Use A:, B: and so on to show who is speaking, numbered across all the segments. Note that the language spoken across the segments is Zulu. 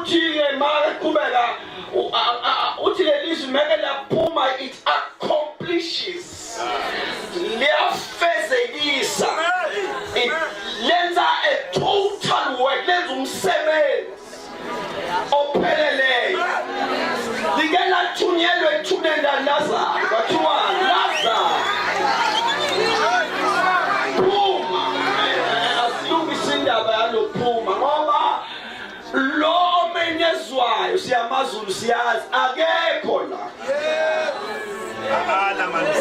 A: uthi mara kubela uthi lelizwi meke laphuma it accomplishes liyafezekisa lenza a total work lenza umsebenzi opheleleyo like lathunyelwe ethunenda Lazarus kwathiwa Lazarus phuma asilungisa indaba yalophuma ngoba lo omenyezwayo siyamazulu siyazi akekho la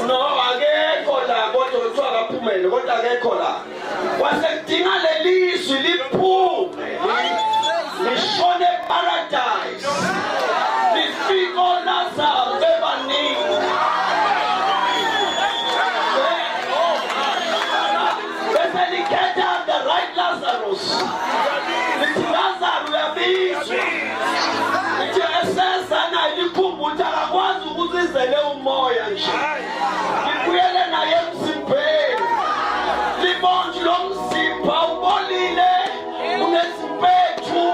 A: no akekho la kodwa kuthiwa akaphumele kodwa akekho la wasekudinga lelizwi liphume lishone paradise lifike oLazarus bebaningi bese likhetha the right Lazarus lithi Lazarus uyabizwa lithi eseza naye likhumbutha akakwazi ukuzizele umoya nje libuyele naye emzimbeni libonje lo mzimba ubolile unezimpethu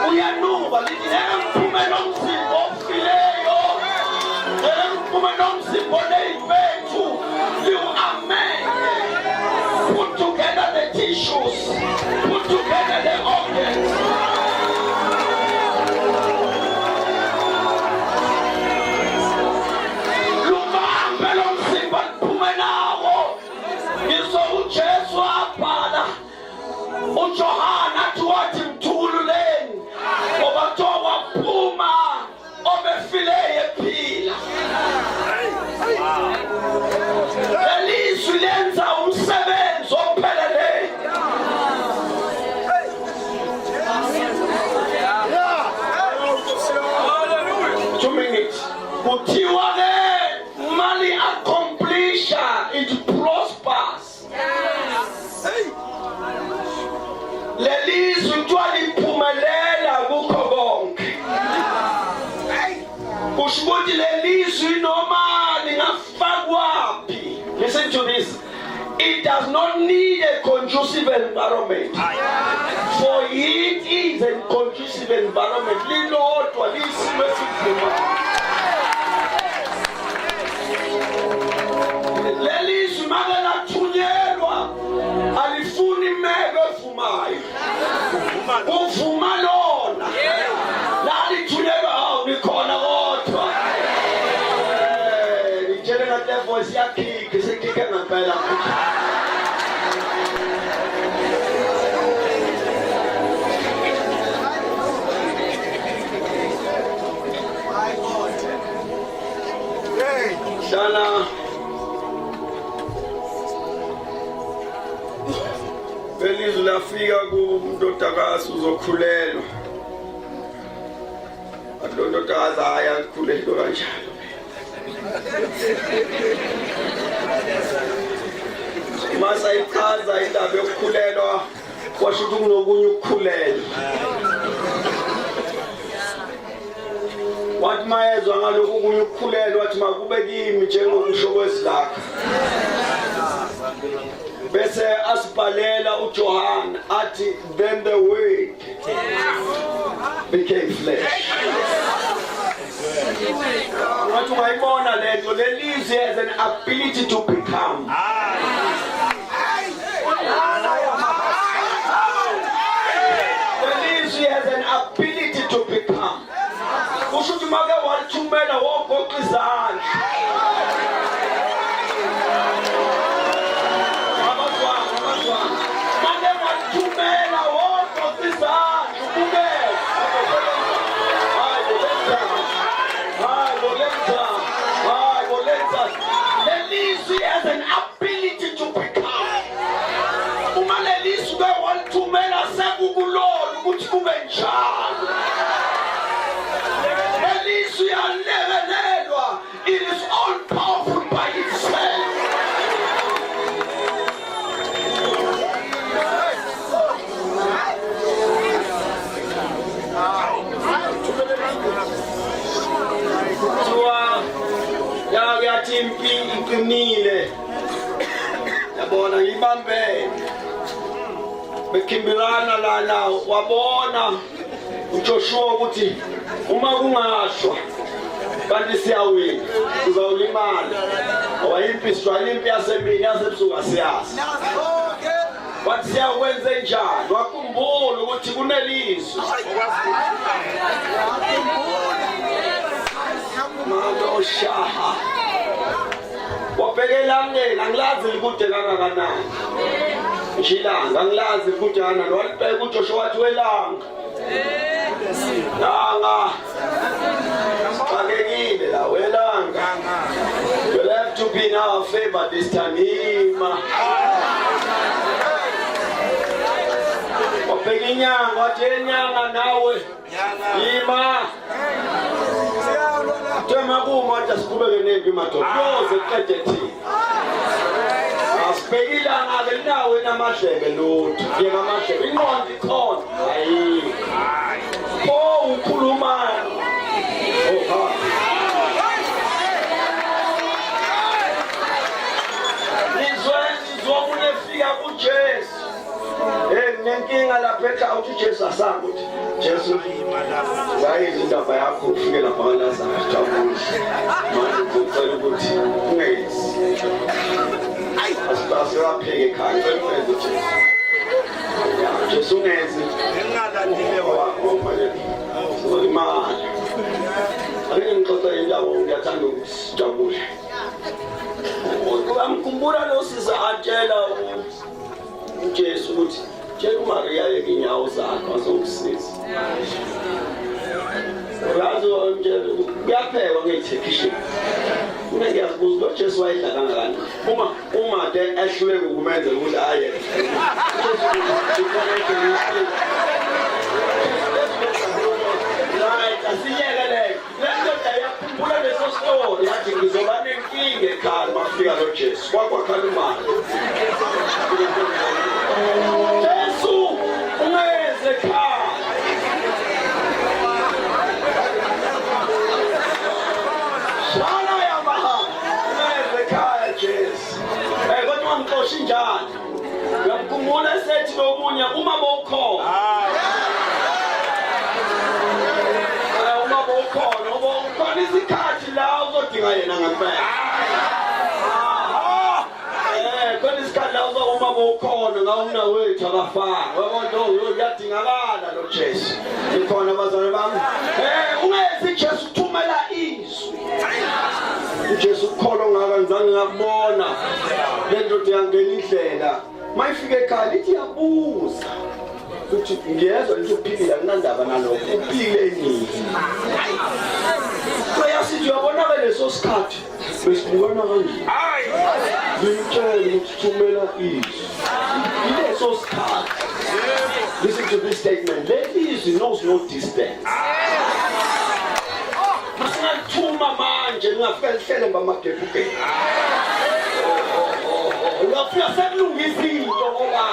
A: uyanuka lithi ngeke ngiphume nomzimba ofileyo ngeke ngiphume nomzimba oney'mpethu liwu-amende put together the tissues put together the organs lubambe lo mzimba liphume nawo ngiso uJesu abhala uJohana athi wathi mthululeni ngoba kuthiwa waphuma obefileyo ephila lelizwi lenza umsebenzi opheleleyo kuthiwa ke mali accomplisha it prospers lelizwi kuthiwa liphumelela kukho konke kusho ukuthi lelizwi noma lingafakwaphi listen to this it does not need a conducive environment for it is a conducive environment lilodwa lisimo esivumayo lelizwi make lathunyelwa alifuni imeko evumayo uvuma lona lalithunyelwa likhona kodwa ngitshele ngathi le voice yakhikha isekhikhe ngempela hlala belizwi lafika kumntotakazi uzokhulelwa ndodakazi ayakhulelwa kanjalo masa ichaza indaba yokukhulelwa kwasho ukuthi kunokunye ukukhulelwa wathi mayezwa ngalokhu kunye ukukhulelwa wathi makube kimi njengokusho kwesilakha bese asibhalela uJohana athi then the word became flesh wathi ungayibona lento lelizwi has an ability to become lelizwi has an ability to become kusho ukuthi make walithumela wogoqa izandla has an ability to become. Uma lelizwi ke walithumela sekukulona ukuthi kube njalo. Lelizwi yalekelelwa it is all powerful by itself. yathi impilo iqinile yabona ngibambene bekhimbirana lana wabona uJoshua ukuthi uma kungashwa kanti siyawina sizawulimala awayimpi Israyeli impi yasemini yasebusuku asiyazi wathi siyakwenza njani wakhumbula ukuthi kunelizwi manje shaha wabhekela ngena ngilazi likude kangakanani njilanga ngilazi likude kangakanani walibheka uJoshua wathi welanga langa xakekile la welanga you have to be in our favor this time ima wabheka inyanga wathi enyanga nawe ima tema kuma wathi asiqhubeke nempi madoda yoze kuqede thina asibhekila ngake linawe namadlebe lutho yeka amadlebe inqondo ikhona hayi ukhuluma nizwa kunefika kuJesu nenkinga lapha ekhaya uthi Jesu asanga uthi Jesu wayizi indaba yakho ufike lapha kaLazarus jabulisa manje ucela ukuthi ungenzi asibapheke ekhaya kwenze Jesu ungenzi engalandile wakho imali ake ngixoxa indaba ngiyathanda ukujabula ngamkhumbula lo sisa atshela uJesu ukuthi tshela uMaria inyawo zakhe azongisiza yazo nje kuyaphekwa ngeTurkish mina ngiyazibuza lo Jesu wayedla kangakanani uma ehluleke ukumenza ukuthi aye asiyekele lendoda yakhumbula leso story yathi ngizoba nenkinga ekhaya mafika lo Jesu kwakwakhala imali Jesu ungeze ekhaya shana yamaha ungeze ekhaya Jesu kodwa ngixoshi njani ngiyamkhumbula esethi lomunye uma bowukhona khona isikhathi la uzodinga yena ngempela khona isikhathi la uzokuma bowukhona ngawumna wethu akafani wabona uyadingakala lo Jesu ikhona abazali bami ungezi Jesu uthumela izwi uJesu ukholo ngakenzange ngakubona lendoda yangena indlela mayifika ekhaya lithi yabuza ukuthi ngiyezwa nje uphilile akunandaba nalokho uphile nini uyasithi uyabona leso sikhathi besibukana kanje ngimtshela ukuthumela izwi ileso sikhathi listen to this statement let izwi knows no distance masinathuma manje ngafika lihlele bamagebuke uyafika sekulungisa into ngoba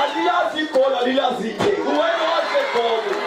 A: alilazi igola lilazi ithe wena wasegola